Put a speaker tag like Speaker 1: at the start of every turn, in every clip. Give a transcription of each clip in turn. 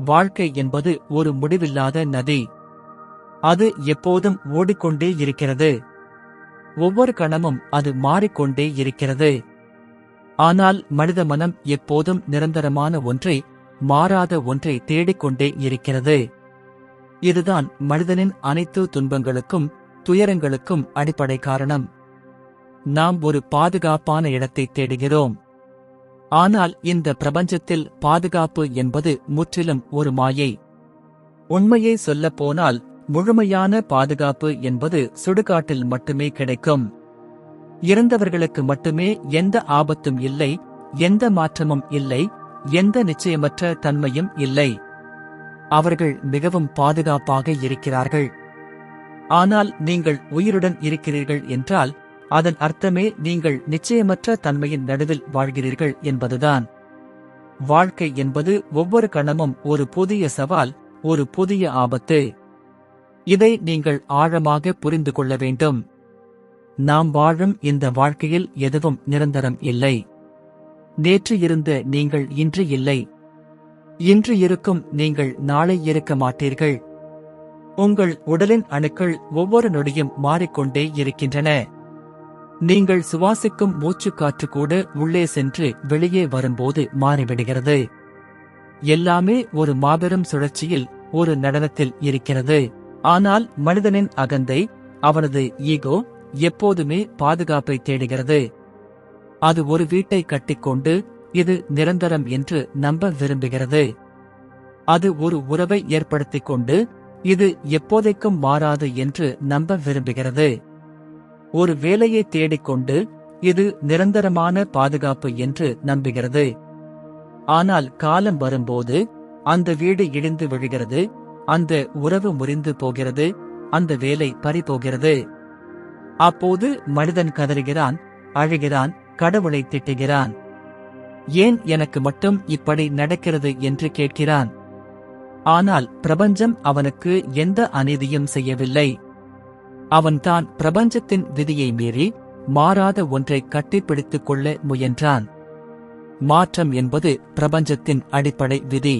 Speaker 1: வாழ்க்கை என்பது ஒரு முடிவில்லாத நதி. அது எப்போதும் ஓடிக்கொண்டே இருக்கிறது. ஒவ்வொரு கணமும் அது மாறிக்கொண்டே இருக்கிறது. ஆனால் மனித மனம் எப்போதும் நிரந்தரமான ஒன்றை, மாறாத ஒன்றை தேடிக்கொண்டே இருக்கிறது. இதுதான் மனிதனின் அனைத்து துன்பங்களுக்கும் துயரங்களுக்கும் அடிப்படை காரணம். நாம் ஒரு பாதுகாப்பான இடத்தை தேடுகிறோம். ஆனால் இந்த பிரபஞ்சத்தில் பாதுகாப்பு என்பது முற்றிலும் ஒரு மாயை. உண்மையை சொல்லப்போனால் முழுமையான பாதுகாப்பு என்பது சுடுகாட்டில் மட்டுமே கிடைக்கும். இறந்தவர்களுக்கு மட்டுமே எந்த ஆபத்தும் இல்லை, எந்த மாற்றமும் இல்லை, எந்த நிச்சயமற்ற தன்மையும் இல்லை. அவர்கள் மிகவும் பாதுகாப்பாக இருக்கிறார்கள். ஆனால் நீங்கள் உயிருடன் இருக்கிறீர்கள் என்றால் அதன் அர்த்தமே நீங்கள் நிச்சயமற்ற தன்மையின் நடுவில் வாழ்கிறீர்கள் என்பதுதான். வாழ்க்கை என்பது ஒவ்வொரு கணமும் ஒரு புதிய சவால், ஒரு புதிய ஆபத்து. இதை நீங்கள் ஆழமாக புரிந்து கொள்ள வேண்டும். நாம் வாழும் இந்த வாழ்க்கையில் எதுவும் நிரந்தரம் இல்லை. நேற்று இருந்த நீங்கள் இன்று இல்லை. இன்று இருக்கும் நீங்கள் நாளை இருக்க மாட்டீர்கள். உங்கள் உடலின் அணுக்கள் ஒவ்வொரு நொடியும் மாறிக்கொண்டே இருக்கின்றன. நீங்கள் சுவாசிக்கும் மூச்சுக்காற்று கூட உள்ளே சென்று வெளியே வரும்போது மாறிவிடுகிறது. எல்லாமே ஒரு மாபெரும் சுழற்சியில், ஒரு நடனத்தில் இருக்கிறது. ஆனால் மனிதனின் அகந்தை, அவனது ஈகோ எப்போதுமே பாதுகாப்பை தேடுகிறது. அது ஒரு வீட்டை கட்டிக்கொண்டு இது நிரந்தரம் என்று நம்ப விரும்புகிறது. அது ஒரு உறவை ஏற்படுத்திக் கொண்டு இது எப்போதைக்கும் மாறாது என்று நம்ப விரும்புகிறது. ஒரு வேலையை தேடிக்கொண்டு இது நிரந்தரமான பாதுகாப்பு என்று நம்புகிறது. ஆனால் காலம் வரும்போது அந்த வீடு இடிந்து விழுகிறது, அந்த உறவு முறிந்து போகிறது, அந்த வேலை பறிபோகிறது. அப்போது மனிதன் கதறுகிறான், அழுகிறான், கடவுளை திட்டுகிறான். ஏன் எனக்கு மட்டும் இப்படி நடக்கிறது என்று கேட்கிறான். ஆனால் பிரபஞ்சம் அவனுக்கு எந்த அநீதியும் செய்யவில்லை. அவன்தான் பிரபஞ்சத்தின் விதியை மீறி மாறாத ஒன்றை கட்டிப்பிடித்துக் கொள்ள முயன்றான். மாற்றம் என்பது பிரபஞ்சத்தின் அடிப்படை விதி.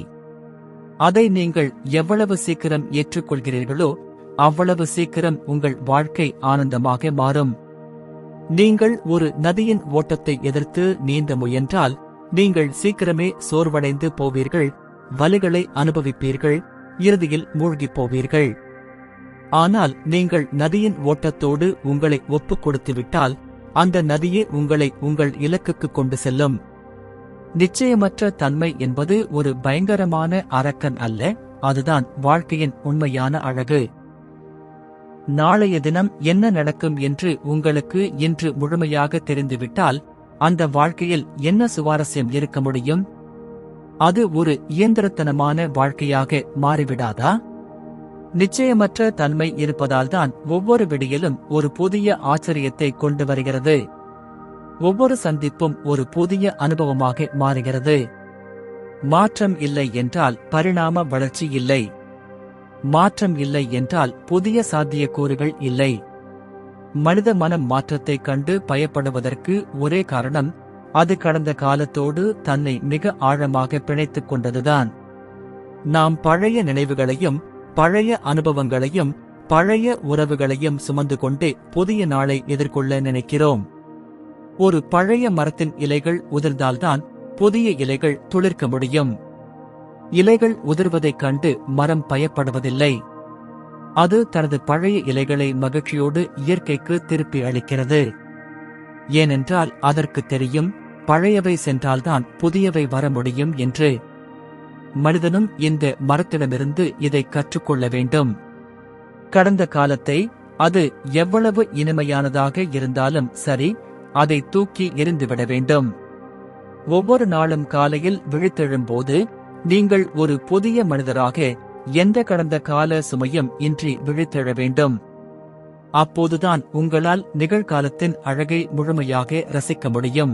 Speaker 1: அதை நீங்கள் எவ்வளவு சீக்கிரம் ஏற்றுக்கொள்கிறீர்களோ அவ்வளவு சீக்கிரம் உங்கள் வாழ்க்கை ஆனந்தமாக மாறும். நீங்கள் ஒரு நதியின் ஓட்டத்தை எதிர்த்து நீந்த முயன்றால் நீங்கள் சீக்கிரமே சோர்வடைந்து போவீர்கள், வலிகளை அனுபவிப்பீர்கள், இறுதியில் மூழ்கிப் போவீர்கள். ஆனால் நீங்கள் நதியின் ஓட்டத்தோடு உங்களை ஒப்புக் கொடுத்துவிட்டால் அந்த நதியே உங்களை உங்கள் இலக்குக்கு கொண்டு செல்லும். நிச்சயமற்ற தன்மை என்பது ஒரு பயங்கரமான அரக்கன் அல்ல, அதுதான் வாழ்க்கையின் உண்மையான அழகு. நாளைய தினம் என்ன நடக்கும் என்று உங்களுக்கு இன்று முழுமையாக தெரிந்துவிட்டால் அந்த வாழ்க்கையில் என்ன சுவாரஸ்யம் இருக்க முடியும்? அது ஒரு இயந்திரத்தனமான வாழ்க்கையாக மாறிவிடாதா? நிச்சயமற்ற தன்மை இருப்பதால்தான் ஒவ்வொரு விடியலும் ஒரு புதிய ஆச்சரியத்தை கொண்டு வருகிறது. ஒவ்வொரு சந்திப்பும் ஒரு புதிய அனுபவமாக மாறுகிறது. மாற்றம் இல்லை என்றால் பரிணாம வளர்ச்சி இல்லை. மாற்றம் இல்லை என்றால் புதிய சாத்தியக்கூறுகள் இல்லை. மனித மனம் மாற்றத்தைக் கண்டு பயப்படுவதற்கு ஒரே காரணம், அது கடந்த காலத்தோடு தன்னை மிக ஆழமாக பிணைத்துக் கொண்டதுதான். நாம் பழைய நினைவுகளையும் பழைய அனுபவங்களையும் பழைய உறவுகளையும் சுமந்து கொண்டே புதிய நாளை எதிர்கொள்ள நினைக்கிறோம். ஒரு பழைய மரத்தின் இலைகள் உதிர்ந்தால்தான் புதிய இலைகள் துளிர்க்க முடியும். இலைகள் உதிர்வதைக் கண்டு மரம் பயப்படுவதில்லை. அது தனது பழைய இலைகளை மகிழ்ச்சியோடு இயற்கைக்கு திருப்பி அளிக்கிறது. ஏனென்றால் அதற்கு தெரியும், பழையவை சென்றால்தான் புதியவை வர முடியும் என்று. மனிதனும் இந்த மரத்திடமிருந்து இதை கற்றுக்கொள்ள வேண்டும். கடந்த காலத்தை, அது எவ்வளவு இனிமையானதாக இருந்தாலும் சரி, அதை தூக்கி எறிந்துவிட வேண்டும். ஒவ்வொரு நாளும் காலையில் விழித்தெழும்போது நீங்கள் ஒரு புதிய மனிதராக, எந்த கடந்த கால சுமையும் இன்றி விழித்தெழ வேண்டும். அப்போதுதான் உங்களால் நிகழ்காலத்தின் அழகை முழுமையாக ரசிக்க முடியும்.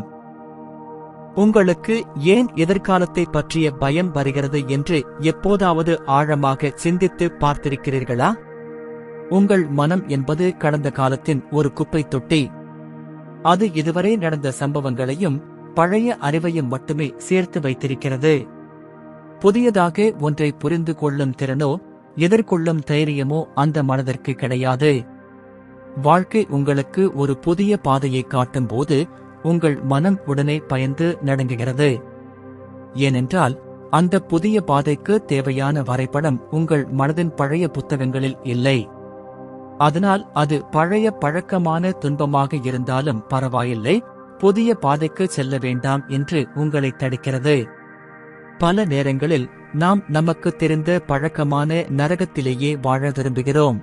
Speaker 1: உங்களுக்கு ஏன் எதிர்காலத்தை பற்றிய பயம் வருகிறது என்று எப்போதாவது ஆழமாக சிந்தித்து பார்த்திருக்கிறீர்களா? உங்கள் மனம் என்பது கடந்த காலத்தின் ஒரு குப்பை தொட்டி. அது இதுவரை நடந்த சம்பவங்களையும் பழைய அறிவையும் மட்டுமே சேர்த்து வைத்திருக்கிறது. புதியதாக ஒன்றை புரிந்து கொள்ளும் திறனோ எதிர்கொள்ளும் தைரியமோ அந்த மனதிற்கு கிடையாது. வாழ்க்கை உங்களுக்கு ஒரு புதிய பாதையை காட்டும் போது உங்கள் மனம் உடனே பயந்து நடுங்குகிறது. ஏனென்றால் அந்த புதிய பாதைக்கு தேவையான வரைபடம் உங்கள் மனதின் பழைய புத்தகங்களில் இல்லை. அதனால் அது பழைய பழக்கமான துன்பமாக இருந்தாலும் பரவாயில்லை, புதிய பாதைக்கு செல்ல வேண்டாம் என்று உங்களை தடுக்கிறது. பல நேரங்களில் நாம் நமக்கு தெரிந்த பழக்கமான நரகத்திலேயே வாழ விரும்புகிறோம்.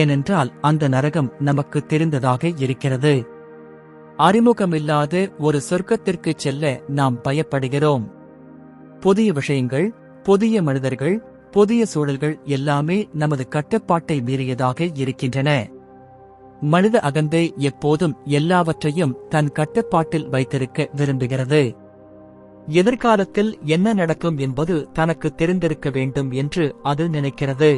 Speaker 1: ஏனென்றால் அந்த நரகம் நமக்கு தெரிந்ததாக இருக்கிறது. அறிமுகமில்லாத ஒரு சொர்க்கத்திற்கு செல்ல நாம் பயப்படுகிறோம். புதிய விஷயங்கள், புதிய மனிதர்கள், புதிய சூழல்கள் எல்லாமே நமது கட்டுப்பாட்டை மீறியதாக இருக்கின்றன. மனித அகந்தை எப்போதும் எல்லாவற்றையும் தன் கட்டுப்பாட்டில் வைத்திருக்க விரும்புகிறது. எதிர்காலத்தில் என்ன நடக்கும் என்பது தனக்கு தெரிந்திருக்க வேண்டும் என்று அது நினைக்கிறது.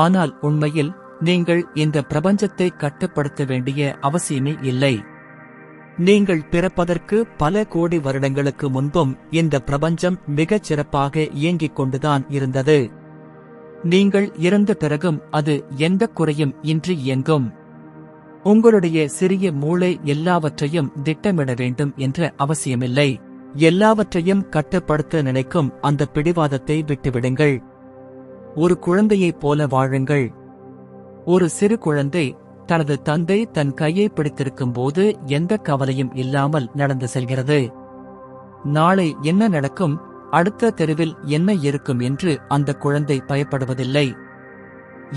Speaker 1: ஆனால் உண்மையில் நீங்கள் இந்த பிரபஞ்சத்தை கட்டுப்படுத்த வேண்டிய அவசியமே இல்லை. நீங்கள் பிறப்பதற்கு பல கோடி வருடங்களுக்கு முன்பும் இந்த பிரபஞ்சம் மிகச் சிறப்பாக இயங்கிக் கொண்டுதான் இருந்தது. நீங்கள் இறந்த பிறகும் அது எந்த குறையும் இன்றி இயங்கும். உங்களுடைய சிறிய மூளை எல்லாவற்றையும் திட்டமிட வேண்டும் என்ற அவசியமில்லை. எல்லாவற்றையும் கட்டுப்படுத்த நினைக்கும் அந்த பிடிவாதத்தை விட்டுவிடுங்கள். ஒரு குழந்தையைப் போல வாழுங்கள். ஒரு சிறு குழந்தை தனது தந்தை தன் கையை பிடித்திருக்கும் போது எந்த கவலையும் இல்லாமல் நடந்து செல்கிறது. நாளை என்ன நடக்கும், அடுத்த தெருவில் என்ன இருக்கும் என்று அந்த குழந்தை பயப்படுவதில்லை.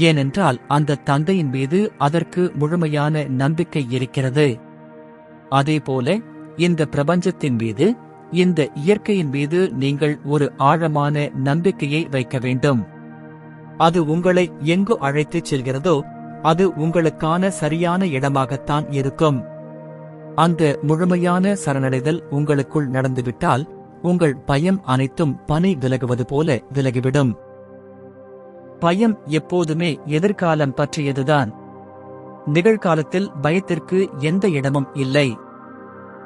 Speaker 1: ஏனென்றால் அந்த தந்தையின் மீது அதற்கு முழுமையான நம்பிக்கை இருக்கிறது. அதேபோல இந்த பிரபஞ்சத்தின் மீது, இந்த இயற்கையின் மீது நீங்கள் ஒரு ஆழமான நம்பிக்கையை வைக்க வேண்டும். அது உங்களை எங்கு அழைத்துச் செல்கிறதோ அது உங்களுக்கான சரியான இடமாகத்தான் இருக்கும். அந்த முழுமையான சரணடைதல் உங்களுக்குள் நடந்துவிட்டால் உங்கள் பயம் அனைத்தும் பனி விலகுவது போல விலகிவிடும். பயம் எப்போதுமே எதிர்காலம் பற்றியதுதான். நிகழ்காலத்தில் பயத்திற்கு எந்த இடமும் இல்லை.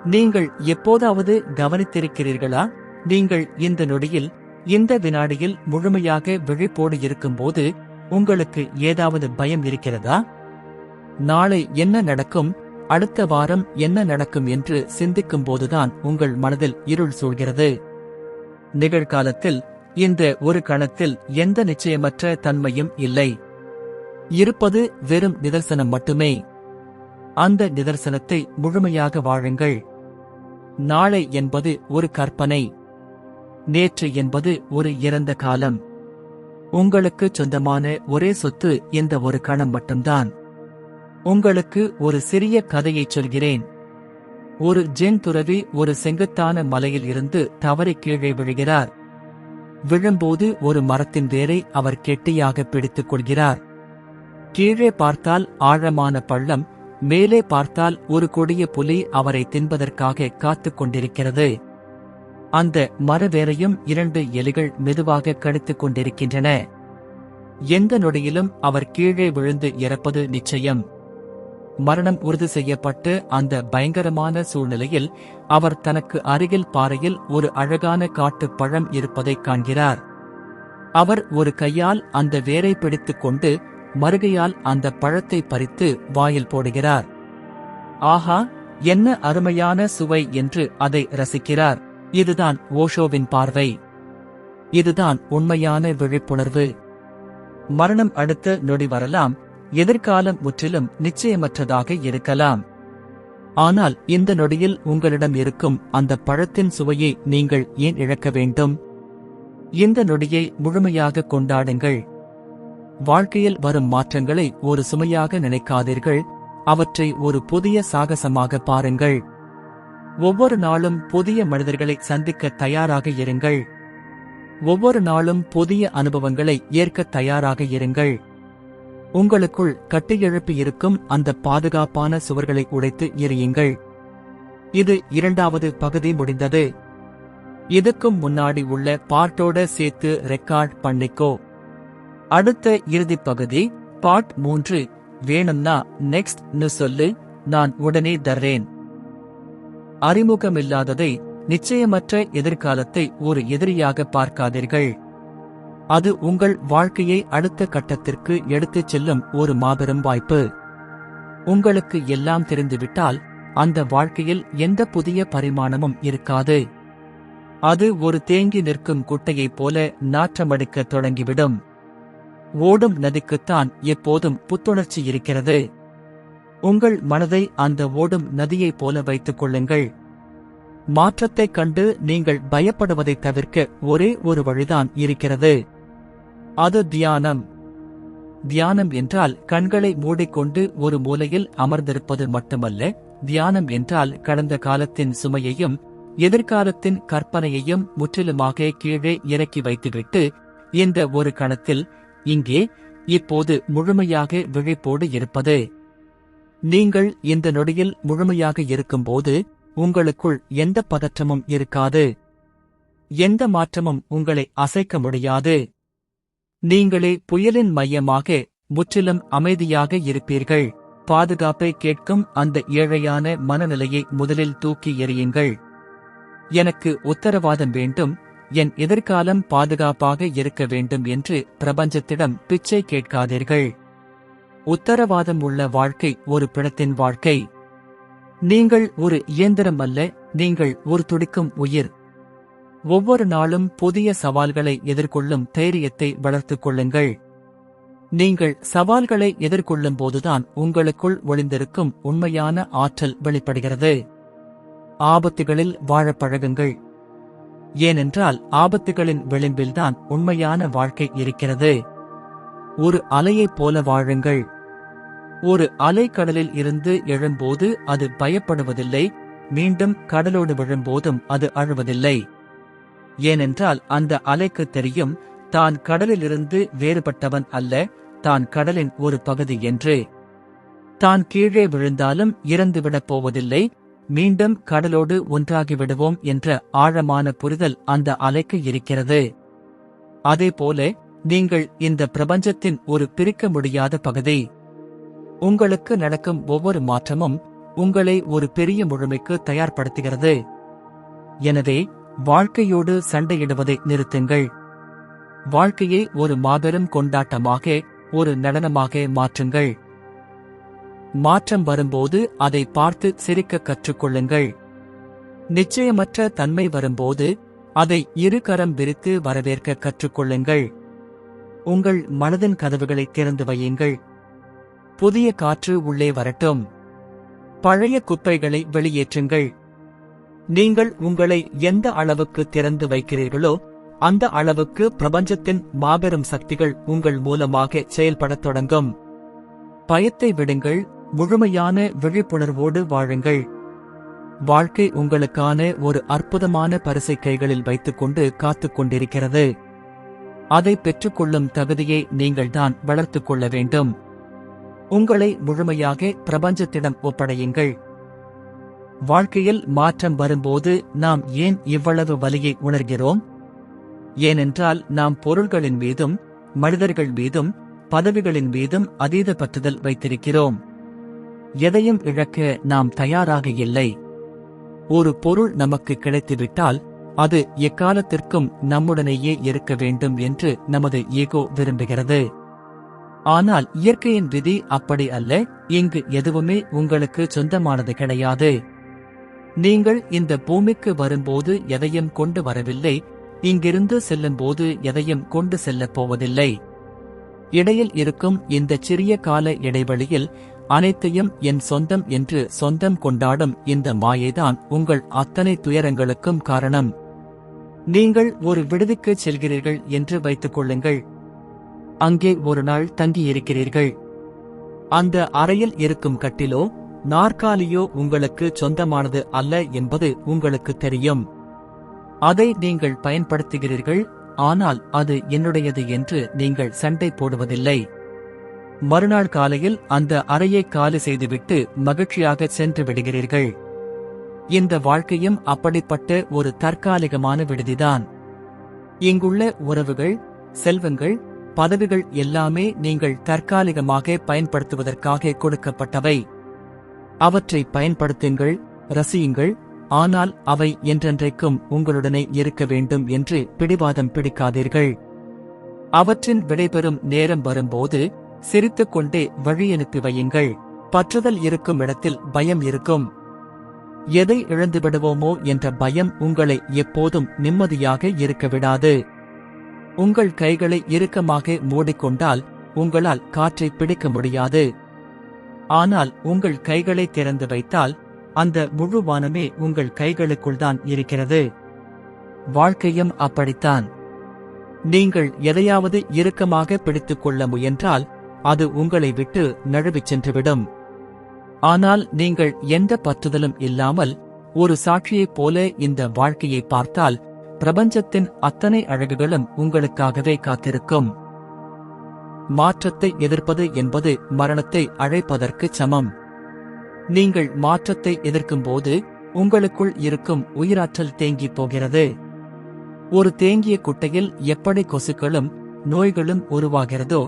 Speaker 1: நீங்கள் எப்போதாவது கவனித்திருக்கிறீர்களா? நீங்கள் இந்த நொடியில், இந்த வினாடியில் முழுமையாக விழிப்போடு இருக்கும்போது உங்களுக்கு ஏதாவது பயம் இருக்கிறதா? நாளை என்ன நடக்கும், அடுத்த வாரம் என்ன நடக்கும் என்று சிந்திக்கும் போதுதான் உங்கள் மனதில் இருள் சூழ்கிறது. நிகழ்காலத்தில் இந்த ஒரு கணத்தில் எந்த நிச்சயமற்ற தன்மையும் இல்லை. இருப்பது வெறும் நிதர்சனம் மட்டுமே. அந்த நிதர்சனத்தை முழுமையாக வாழுங்கள். நாளை என்பது ஒரு கற்பனை. நேற்று என்பது ஒரு இறந்த காலம். உங்களுக்கு சொந்தமான ஒரே சொத்து இந்த ஒரு கணம் மட்டும்தான். உங்களுக்கு ஒரு சிறிய கதையைச் சொல்கிறேன். ஒரு ஜென் துறவி ஒரு செங்குத்தான மலையில் இருந்து தவறி கீழே விழுகிறார். விழும்போது ஒரு மரத்தின் வேரை அவர் கெட்டியாக பிடித்துக் கொள்கிறார். கீழே பார்த்தால் ஆழமான பள்ளம், மேலே பார்த்தால் ஒரு கொடிய புலி அவரை தின்பதற்காக காத்துக் கொண்டிருக்கிறது. அந்த மரவேரையும் 2 எலிகள் மெதுவாக கடித்துக் கொண்டிருக்கின்றன. எந்த நொடியிலும் அவர் கீழே விழுந்து இறப்பது நிச்சயம். மரணம் உறுதி செய்யப்பட்டு அந்த பயங்கரமான சூழ்நிலையில் அவர் தனக்கு அருகில் பாறையில் ஒரு அழகான காட்டுப் பழம் இருப்பதைக் காண்கிறார். அவர் ஒரு கையால் அந்த வேரை பிடித்துக் கொண்டு மறுகையால் அந்த பழத்தை பறித்து வாயில் போடுகிறார். ஆஹா, என்ன அருமையான சுவை என்று அதை ரசிக்கிறார். இதுதான் ஓஷோவின் பார்வை. இதுதான் உண்மையான விழிப்புணர்வு. மரணம் அடுத்த நொடி வரலாம். எதிர்காலம் முற்றிலும் நிச்சயமற்றதாக இருக்கலாம். ஆனால் இந்த நொடியில் உங்களிடம் இருக்கும் அந்த பழத்தின் சுவையை நீங்கள் ஏன் இழக்க வேண்டும்? இந்த நொடியை முழுமையாக கொண்டாடுங்கள். வாழ்க்கையில் வரும் மாற்றங்களை ஒரு சுமையாக நினைக்காதீர்கள். அவற்றை ஒரு புதிய சாகசமாக பாருங்கள். ஒவ்வொரு நாளும் புதிய மனிதர்களை சந்திக்க தயாராக இருங்கள். ஒவ்வொரு நாளும் புதிய அனுபவங்களை ஏற்க தயாராக இருங்கள். உங்களுக்குள் கட்டியெழுப்பி இருக்கும் அந்த பாதுகாப்பான சுவர்களை உடைத்து எறியுங்கள். இது 2வது பகுதி முடிந்தது. இதுக்கும் முன்னாடி உள்ள பார்ட்டோட சேர்த்து ரெக்கார்ட் பண்ணிக்கோ. அடுத்த இறுதிப் பகுதி பார்ட் 3 வேணும்னா நெக்ஸ்ட் னு சொல்லு, நான் உடனே தர்றேன். அறிமுகமில்லாததை நிச்சயமற்ற எதிர்காலத்தை ஒரு எதிரியாக பார்க்காதீர்கள். அது உங்கள் வாழ்க்கையை அடுத்த கட்டத்திற்கு எடுத்துச் செல்லும் ஒரு மாபெரும் வாய்ப்பு. உங்களுக்கு எல்லாம் தெரிந்துவிட்டால் அந்த வாழ்க்கையில் எந்த புதிய பரிமாணமும் இருக்காது. அது ஒரு தேங்கி நிற்கும் குட்டையைப் போல நாற்றமடிக்கத் தொடங்கிவிடும். ஓடும் நதிக்குத்தான் எப்போதும் புத்துணர்ச்சி இருக்கிறது. உங்கள் மனதை அந்த ஓடும் நதியைப் போல வைத்துக் கொள்ளுங்கள். மாற்றத்தைக் கண்டு நீங்கள் பயப்படுவதைத் தவிர்க்க ஒரே ஒரு வழிதான் இருக்கிறது. அது தியானம். தியானம் என்றால் கண்களை மூடிக்கொண்டு ஒரு மூலையில் அமர்ந்திருப்பது மட்டுமல்ல. தியானம் என்றால் கடந்த காலத்தின் சுமையையும் எதிர்காலத்தின் கற்பனையையும் முற்றிலுமாக கீழே இறக்கி வைத்துவிட்டு இந்த ஒரு கணத்தில் இங்கே இப்போது முழுமையாக விழிப்போடு இருப்பது. நீங்கள் இந்த நொடியில் முழுமையாக இருக்கும்போது உங்களுக்குள் எந்த பதற்றமும் இருக்காது. எந்த மாற்றமும் உங்களை அசைக்க முடியாது. நீங்களே புயலின் மையமாக முற்றிலும் அமைதியாக இருப்பீர்கள். பாதுகாப்பை கேட்கும் அந்த ஏழையான மனநிலையை முதலில் தூக்கி எறியுங்கள். எனக்கு உத்தரவாதம் வேண்டும், என் எதிர்காலம் பாதுகாப்பாக இருக்க வேண்டும் என்று பிரபஞ்சத்திடம் பிச்சை கேட்காதீர்கள். உத்தரவாதம் உள்ள வாழ்க்கை ஒரு பிணத்தின் வாழ்க்கை. நீங்கள் ஒரு இயந்திரம் அல்ல, நீங்கள் ஒரு துடிக்கும் உயிர். ஒவ்வொரு நாளும் புதிய சவால்களை எதிர்கொள்ளும் தைரியத்தை வளர்த்துக் கொள்ளுங்கள். நீங்கள் சவால்களை எதிர்கொள்ளும் போதுதான் உங்களுக்குள் ஒளிந்திருக்கும் உண்மையான ஆற்றல் வெளிப்படுகிறது. ஆபத்துகளில் வாழப் பழகுங்கள். ஏனென்றால் ஆபத்துகளின் விளிம்பில்தான் உண்மையான வாழ்க்கை இருக்கிறது. ஒரு அலையைப் போல வாழுங்கள். ஒரு அலை கடலில் இருந்து எழும்போது அது பயப்படுவதில்லை, மீண்டும் கடலோடு விழும்போதும் அது அழுவதில்லை. ஏனென்றால் அந்த அலைக்கு தெரியும், தான் கடலிலிருந்து வேறுபட்டவன் அல்ல, தான் கடலின் ஒரு பகுதி என்று. தான் கீழே விழுந்தாலும் இறந்துவிடப் போவதில்லை, மீண்டும் கடலோடு ஒன்றாகிவிடுவோம் என்ற ஆழமான புரிதல் அந்த அலைக்கு இருக்கிறது. அதேபோல நீங்கள் இந்த பிரபஞ்சத்தின் ஒரு பிரிக்க முடியாத பகுதி. உங்களுக்கு நடக்கும் ஒவ்வொரு மாற்றமும் உங்களை ஒரு பெரிய முழுமைக்கு தயார்படுத்துகிறது. எனவே வாழ்க்கையோடு சண்டையிடுவதை நிறுத்துங்கள். வாழ்க்கையை ஒரு மாபெரும் கொண்டாட்டமாக, ஒரு நடனமாக மாற்றுங்கள். மாற்றம் வரும்போது அதை பார்த்து சிரிக்க கற்றுக்கொள்ளுங்கள். நிச்சயமற்ற தன்மை வரும்போது அதை இருகரம் விரித்து வரவேற்க கற்றுக்கொள்ளுங்கள். உங்கள் மனதின் கதவுகளை திறந்து வையுங்கள். புதிய காற்று உள்ளே வரட்டும். பழைய குப்பைகளை வெளியேற்றுங்கள். நீங்கள் உங்களை எந்த அளவுக்கு திறந்து வைக்கிறீர்களோ அந்த அளவுக்கு பிரபஞ்சத்தின் மாபெரும் சக்திகள் உங்கள் மூலமாக செயல்படத் தொடங்கும். பயத்தை விடுங்கள், முழுமையான விழிப்புணர்வோடு வாழுங்கள். வாழ்க்கை உங்களுக்கான ஒரு அற்புதமான பரிசை கைகளில் வைத்துக்கொண்டு காத்துக் கொண்டிருக்கிறது. அதை பெற்றுக்கொள்ளும் தகுதியை நீங்கள்தான் வளர்த்துக் கொள்ள வேண்டும். உங்களை முழுமையாக பிரபஞ்சத்திடம் ஒப்படையுங்கள். வாழ்க்கையில் மாற்றம் வரும்போது நாம் ஏன் இவ்வளவு வலியை உணர்கிறோம்? ஏனென்றால் நாம் பொருள்களின் மீதும் மனிதர்கள் மீதும் பதவிகளின் மீதும் அதீத பற்றுதல் வைத்திருக்கிறோம். எதையும் இழக்க நாம் தயாராக இல்லை. ஒரு பொருள் நமக்கு கிடைத்துவிட்டால் அது எக்காலத்திற்கும் நம்முடனேயே இருக்க வேண்டும் என்று நமது ஈகோ விரும்புகிறது. ஆனால் இயற்கையின் விதி அப்படி அல்ல. இங்கு எதுவுமே உங்களுக்கு சொந்தமானது கிடையாது. நீங்கள் இந்த பூமிக்கு வரும்போது எதையும் கொண்டு வரவில்லை, இங்கிருந்து செல்லும்போது எதையும் கொண்டு செல்லப் போவதில்லை. இடையில் இருக்கும் இந்த சிறிய கால இடைவெளியில் அனைத்தையும் என் சொந்தம் என்று சொந்தம் கொண்டாடும் இந்த மாயைதான் உங்கள் அத்தனை துயரங்களுக்கும் காரணம். நீங்கள் ஒரு விடுதிக்கு செல்கிறீர்கள் என்று வைத்துக் கொள்ளுங்கள். அங்கே ஒரு நாள் தங்கியிருக்கிறீர்கள். அந்த அறையில் இருக்கும் கட்டிலோ நாற்காலியோ உங்களுக்கு சொந்தமானது அல்ல என்பது உங்களுக்கு தெரியும். அதை நீங்கள் பயன்படுத்துகிறீர்கள், ஆனால் அது என்னுடையது என்று நீங்கள் சண்டை போடுவதில்லை. மறுநாள் காலையில் அந்த அறையை காலி செய்துவிட்டு மகிழ்ச்சியாக சென்று விடுகிறீர்கள். இந்த வாழ்க்கையும் அப்படிப்பட்ட ஒரு தற்காலிகமான விடுதிதான். இங்குள்ள உறவுகள், செல்வங்கள், பதவிகள் எல்லாமே நீங்கள் தற்காலிகமாக பயன்படுத்துவதற்காக கொடுக்கப்பட்டவை. அவற்றை பயன்படுத்துங்கள், ரசியுங்கள், ஆனால் அவை என்றென்றைக்கும் உங்களுடனே இருக்க வேண்டும் என்று பிடிவாதம் பிடிக்காதீர்கள். அவற்றின் விடைபெறும் நேரம் வரும்போது சிரித்துக் கொண்டே வழியனுப்பி வையுங்கள். பற்றுதல் இருக்கும் இடத்தில் பயம் இருக்கும். எதை இழந்துவிடுவோமோ என்ற பயம் உங்களை எப்போதும் நிம்மதியாக இருக்க விடாது. உங்கள் கைகளை இறுக்கமாக மூடிக்கொண்டால் உங்களால் காற்றை பிடிக்க முடியாது. ஆனால் உங்கள் கைகளை திறந்து வைத்தால் அந்த முழு வானமே உங்கள் கைகளுக்குள்தான் இருக்கிறது. வாழ்க்கையும் அப்படித்தான். நீங்கள் எதையாவது இறுக்கமாக பிடித்துக் கொள்ள முயன்றால் அது உங்களை விட்டு நழுவிச் சென்றுவிடும். ஆனால் நீங்கள் எந்த பற்றுதலும் இல்லாமல் ஒரு சாட்சியைப் போல இந்த வாழ்க்கையை பார்த்தால் பிரபஞ்சத்தின் அத்தனை அழகுகளும் உங்களுக்காகவே காத்திருக்கும். மாற்றத்தை எதிர்ப்பது என்பது மரணத்தை அழைப்பதற்கு சமம். நீங்கள் மாற்றத்தை எதிர்க்கும்போது உங்களுக்குள் இருக்கும் உயிராற்றல் தேங்கிப் போகிறது. ஒரு தேங்கிய குட்டையில் எப்படி கொசுக்களும் நோய்களும் உருவாகிறதோ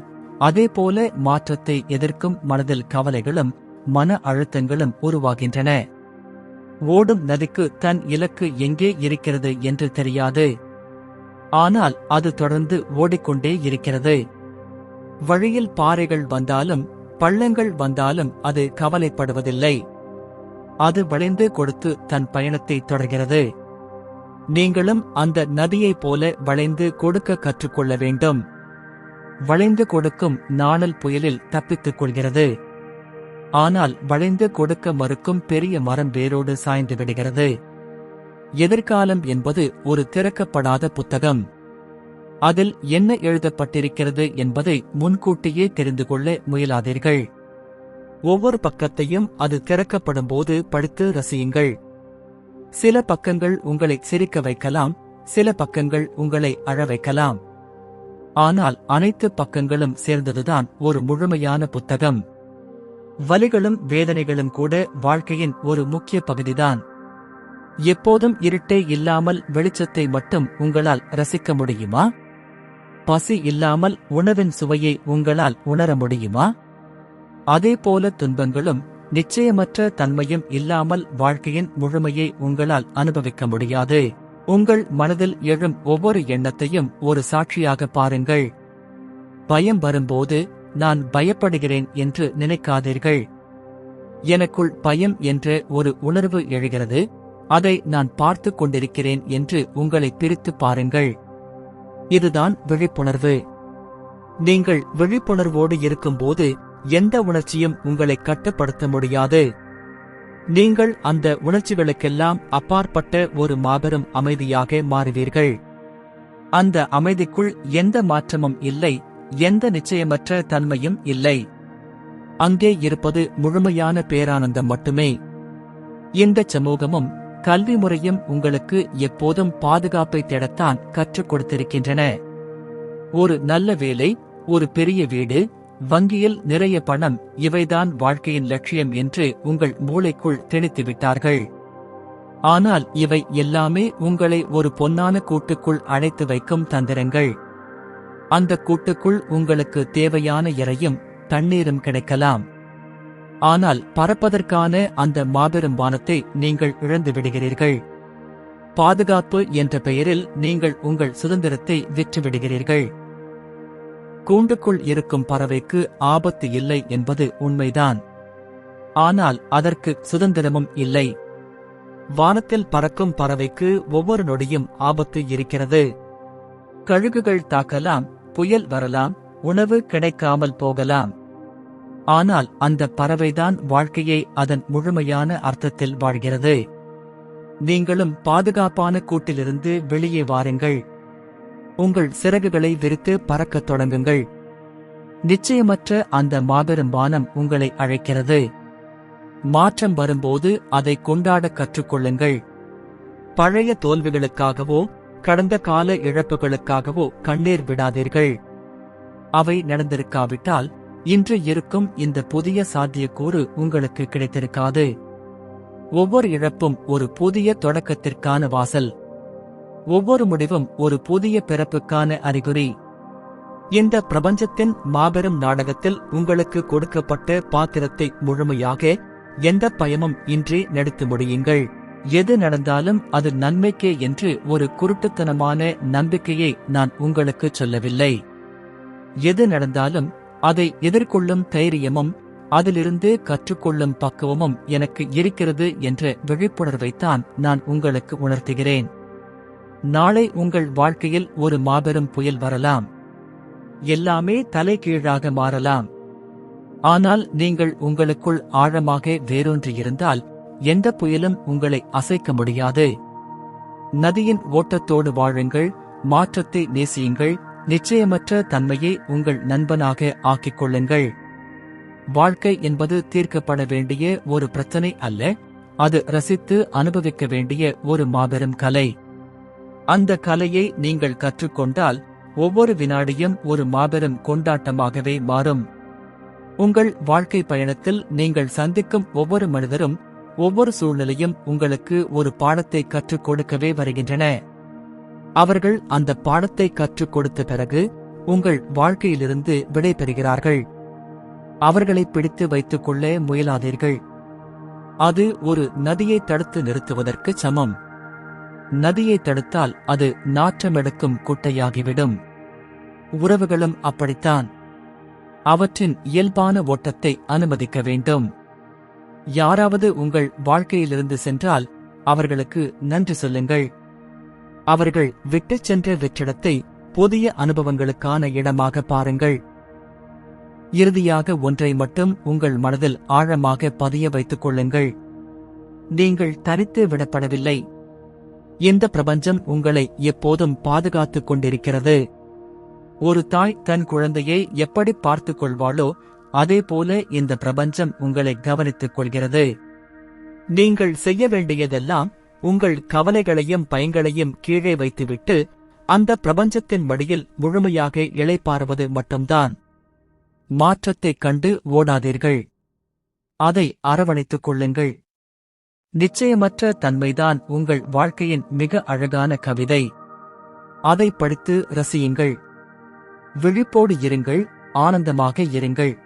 Speaker 1: அதேபோல மாற்றத்தை எதிர்க்கும் மனதில் கவலைகளும் மன அழுத்தங்களும் உருவாகின்றன. ஓடும் நதிக்கு தன் இலக்கு எங்கே இருக்கிறது என்று தெரியாது. ஆனால் அது தொடர்ந்து ஓடிக்கொண்டே இருக்கிறது. வழியில் பாறைகள் வந்தாலும் பள்ளங்கள் வந்தாலும் அது கவலைப்படுவதில்லை. அது வளைந்து கொடுத்து தன் பயணத்தை தொடர்கிறது. நீங்களும் அந்த நதியைப் போல வளைந்து கொடுக்க கற்றுக்கொள்ள வேண்டும். வளைந்து கொடுக்கும் நாணல் புயலில் தப்பித்துக் கொள்கிறது. ஆனால் வளைந்து கொடுக்க மறுக்கும் பெரிய மரம் வேரோடு சாய்ந்து விடுகிறது. எதிர்காலம் என்பது ஒரு திறக்கப்படாத புத்தகம். அதில் என்ன எழுதப்பட்டிருக்கிறது என்பதை முன்கூட்டியே தெரிந்து கொள்ள முயலாதீர்கள். ஒவ்வொரு பக்கத்தையும் அது திறக்கப்படும்போது படித்து ரசியுங்கள். சில பக்கங்கள் உங்களை சிரிக்க வைக்கலாம், சில பக்கங்கள் உங்களை அழ வைக்கலாம். ஆனால் அனைத்து பக்கங்களும் சேர்ந்ததுதான் ஒரு முழுமையான புத்தகம். வலிகளும் வேதனைகளும் கூட வாழ்க்கையின் ஒரு முக்கிய பகுதிதான். எப்போதும் இருட்டே இல்லாமல் வெளிச்சத்தை மட்டும் உங்களால் ரசிக்க முடியுமா? பசி இல்லாமல் உணவின் சுவையை உங்களால் உணர முடியுமா? அதேபோல துன்பங்களும் நிச்சயமற்ற தன்மையும் இல்லாமல் வாழ்க்கையின் முழுமையை உங்களால் அனுபவிக்க முடியாது. உங்கள் மனதில் எழும் ஒவ்வொரு எண்ணத்தையும் ஒரு சாட்சியாக பாருங்கள். பயம் வரும்போது நான் பயப்படுகிறேன் என்று நினைக்காதீர்கள். எனக்குள் பயம் என்ற ஒரு உணர்வு எழுகிறது, அதை நான் பார்த்துக் கொண்டிருக்கிறேன் என்று உங்களை பிரித்து பாருங்கள். இதுதான் விழிப்புணர்வு. நீங்கள் விழிப்புணர்வோடு இருக்கும்போது எந்த உணர்ச்சியும் உங்களை கட்டுப்படுத்த முடியாது. நீங்கள் அந்த உணர்ச்சிகளுக்கெல்லாம் அப்பாற்பட்ட ஒரு மாபெரும் அமைதியாக மாறுவீர்கள். அந்த அமைதிக்குள் எந்த மாற்றமும் இல்லை, எந்த நிச்சயமற்ற தன்மையும் இல்லை. அங்கே இருப்பது முழுமையான பேரானந்தம் மட்டுமே. இந்த சமூகமும் கல்வி முறையும் உங்களுக்கு எப்போதும் பாதுகாப்பை தேடத்தான் கற்றுக் கொடுத்திருக்கின்றன. ஒரு நல்ல வேலை, ஒரு பெரிய வீடு, வங்கியில் நிறைய பணம், இவைதான் வாழ்க்கையின் லட்சியம் என்று உங்கள் மூளைக்குள் திணித்து விட்டார்கள். ஆனால் இவை எல்லாமே உங்களை ஒரு பொன்னான கூட்டுக்குள் அழைத்து வைக்கும் தந்திரங்கள். அந்த கூட்டுக்குள் உங்களுக்கு தேவையான இரையும் தண்ணீரும் கிடைக்கலாம். ஆனால் பறப்பதற்கான அந்த மாபெரும் வானத்தை நீங்கள் இழந்து விடுகிறீர்கள். பாதுகாப்பு என்ற பெயரில் நீங்கள் உங்கள் சுதந்திரத்தை விற்றுவிடுகிறீர்கள். கூண்டுக்குள் இருக்கும் பறவைக்கு ஆபத்து இல்லை என்பது உண்மைதான். ஆனால் அதற்கு சுதந்திரமும் இல்லை. வானத்தில் பறக்கும் பறவைக்கு ஒவ்வொரு நொடியும் ஆபத்து இருக்கிறது. கழுகுகள் தாக்கலாம், புயல் வரலாம், உணவு கிடைக்காமல் போகலாம். ஆனால் அந்த பறவைதான் வாழ்க்கையை அதன் முழுமையான அர்த்தத்தில் வாழ்கிறது. நீங்களும் பாதுகாப்பான கூட்டிலிருந்து வெளியே வாருங்கள். உங்கள் சிறகுகளை விரித்து பறக்கத் தொடங்குங்கள். நிச்சயமற்ற அந்த மாபெரும் வானம் உங்களை அழைக்கிறது. மாற்றம் வரும்போது அதை கொண்டாட கற்றுக்கொள்ளுங்கள். பழைய தோல்விகளுக்காகவோ கடந்த கால இழப்புகளுக்காகவோ கண்ணீர் விடாதீர்கள். அவை நடந்திருக்காவிட்டால் இன்று இருக்கும் இந்த புதிய சாத்தியக்கூறு உங்களுக்கு கிடைத்திருக்காது. ஒவ்வொரு இழப்பும் ஒரு புதிய தொடக்கத்திற்கான வாசல். ஒவ்வொரு முடிவும் ஒரு புதிய பிறப்புக்கான அறிகுறி. இந்த பிரபஞ்சத்தின் மாபெரும் நாடகத்தில் உங்களுக்கு கொடுக்கப்பட்ட பாத்திரத்தை முழுமையாக எந்த பயமும் இன்றி நடித்து முடியுங்கள். எது நடந்தாலும் அது நன்மைக்கே என்று ஒரு குருட்டுத்தனமான நம்பிக்கையை நான் உங்களுக்கு சொல்லவில்லை. எது நடந்தாலும் அதை எதிர்கொள்ளும் தைரியமும் அதிலிருந்து கற்றுக்கொள்ளும் பக்குவமும் எனக்கு இருக்கிறது என்ற விழிப்புணர்வைத்தான் நான் உங்களுக்கு உணர்த்துகிறேன். நாளை உங்கள் வாழ்க்கையில் ஒரு மாபெரும் புயல் வரலாம். எல்லாமே தலைகீழாக மாறலாம். ஆனால் நீங்கள் உங்களுக்குள் ஆழமாக வேரூன்றியிருந்தால் எந்த புயலும் உங்களை அசைக்க முடியாது. நதியின் ஓட்டத்தோடு வாழுங்கள், மாற்றத்தை நேசியுங்கள், நிச்சயமற்ற தன்மையை உங்கள் நண்பனாக ஆக்கிக் கொள்ளுங்கள். வாழ்க்கை என்பது தீர்க்கப்பட வேண்டிய ஒரு பிரச்சனை அல்ல, அது ரசித்து அனுபவிக்க வேண்டிய ஒரு மாபெரும் கலை. அந்த கலையை நீங்கள் கற்றுக்கொண்டால் ஒவ்வொரு வினாடியும் ஒரு மாபெரும் கொண்டாட்டமாகவே மாறும். உங்கள் வாழ்க்கை பயணத்தில் நீங்கள் சந்திக்கும் ஒவ்வொரு மனிதரும் ஒவ்வொரு சூழ்நிலையும் உங்களுக்கு ஒரு பாடத்தை கற்றுக் கொடுக்கவே வருகின்றன. அவர்கள் அந்த பாடத்தை கற்றுக் கொடுத்த பிறகு உங்கள் வாழ்க்கையிலிருந்து விடை பெறுகிறார்கள். அவர்களை பிடித்து வைத்துக் கொள்ள முயலாதீர்கள். அது ஒரு நதியை தடுத்து நிறுத்துவதற்கு சமம். நதியை தடுத்தால் அது நாற்றமெடுக்கும் குட்டையாகிவிடும். உறவுகளும் அப்படித்தான். அவற்றின் இயல்பான ஓட்டத்தை அனுமதிக்க வேண்டும். யாராவது உங்கள் வாழ்க்கையிலிருந்து சென்றால் அவர்களுக்கு நன்றி சொல்லுங்கள். அவர்கள் விட்டுச் சென்ற வெற்றிடத்தை புதிய அனுபவங்களுக்கான இடமாக பாருங்கள். இறுதியாக ஒன்றை மட்டும் உங்கள் மனதில் ஆழமாக பதிய வைத்துக் கொள்ளுங்கள். நீங்கள் தரித்து விடப்படவில்லை. இந்த பிரபஞ்சம் உங்களை எப்போதும் பாதுகாத்துக் கொண்டிருக்கிறது. ஒரு தாய் தன் குழந்தையை எப்படி பார்த்துக் கொள்வாளோ அதேபோல இந்த பிரபஞ்சம் உங்களை கவனித்துக் கொள்கிறது. நீங்கள் செய்ய வேண்டியதெல்லாம் உங்கள் கவலைகளையும் பயங்களையும் கீழே வைத்துவிட்டு அந்த பிரபஞ்சத்தின் மடியில் முழுமையாக இளைப்பாறுவது மட்டும்தான். மாற்றத்தைக் கண்டு ஓடாதீர்கள். அதை அரவணைத்துக் கொள்ளுங்கள். நிச்சயமற்ற தன்மைதான் உங்கள் வாழ்க்கையின் மிக அழகான கவிதை. அதை படித்து ரசியுங்கள். விழிப்போடு இருங்கள், ஆனந்தமாக இருங்கள்.